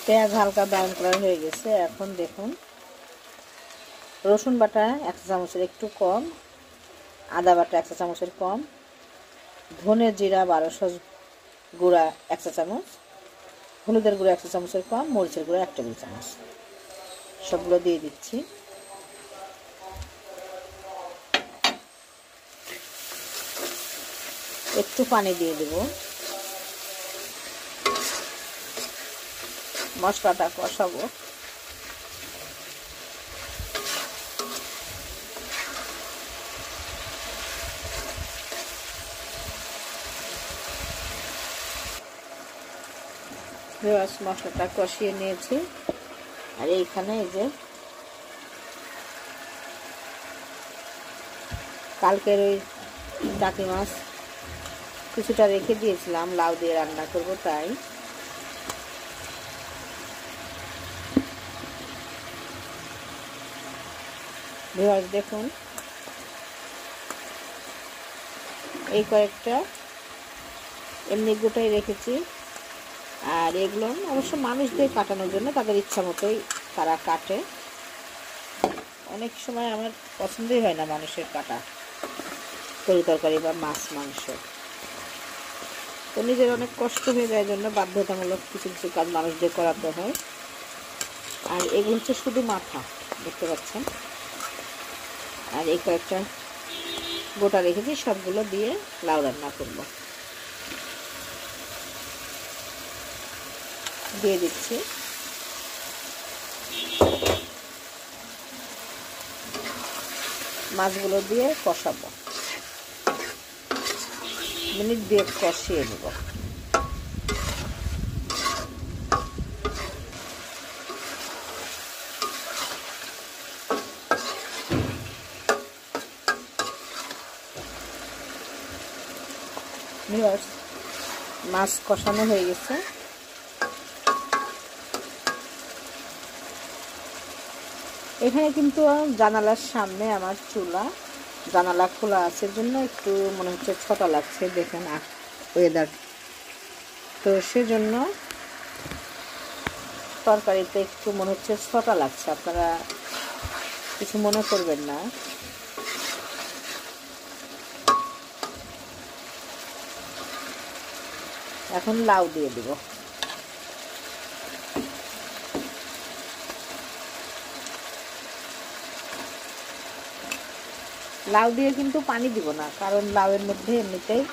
পেঁয়াজ হালকা brown colour হয়ে গেছে। এখন দেখুন রসুন বাটা 1 চা চামচের একটু কম, আদা বাটা 1 চা চামচের কম, ধনে জিরা 1200 গুঁড়া 1 চা চামচ, হলুদের গুঁড়া 1 চা চামচের কম, মরিচের গুঁড়া 1 টেবিল চামচ, সবগুলো দিয়ে দিচ্ছি। একটু পানি দিয়ে দেব। মশলাটা কষাবো। মশলাটা কষিয়ে নিয়েছি। আর এইখানে এই যে কালকের ওই টাকি মাছ কিছুটা রেখে দিয়েছিলাম, লাউ দিয়ে রান্না করব, তাই দেখুন এই কয়েকটা এমনি গোটাই রেখেছি। আর এগুলো অবশ্য মানুষদের কাটানোর জন্য, তাদের ইচ্ছা মতোই তারা কাটে। অনেক সময় আমার পছন্দই হয় না মানুষের কাটা তরি তরকারি বা মাছ মাংস, তো নিজের অনেক কষ্ট হয়ে যায়, জন্য বাধ্যতামূলক কিছু কিছু কাজ মানুষদের করাতে হয়। আর এগুলো হচ্ছে শুধু মাথা, দেখতে পাচ্ছেন। আর এই কয়েকটা গোটা রেখেছি, সবগুলো দিয়ে লাউ রান্না করব। দিয়ে দিচ্ছি। মাছগুলো দিয়ে কষাবো, মিনিট 2 কষিয়ে নেব। মাছ কষানো হয়ে গেছে। এখানে কিন্তু জানালার সামনে আমার চুলা, জানালা খোলা আছে জন্য একটু মনে হচ্ছে ছোটা লাগছে, দেখেন ওয়েদার। তো সেজন্য তরকারিতে একটু মনে হচ্ছে ছোটা লাগছে, আপনারা কিছু মনে করবেন না। এখন লাউ দিয়ে দিব। লাউ দিয়ে কিন্তু পানি দিব না, কারণ লাউয়ের মধ্যে এমনিতেই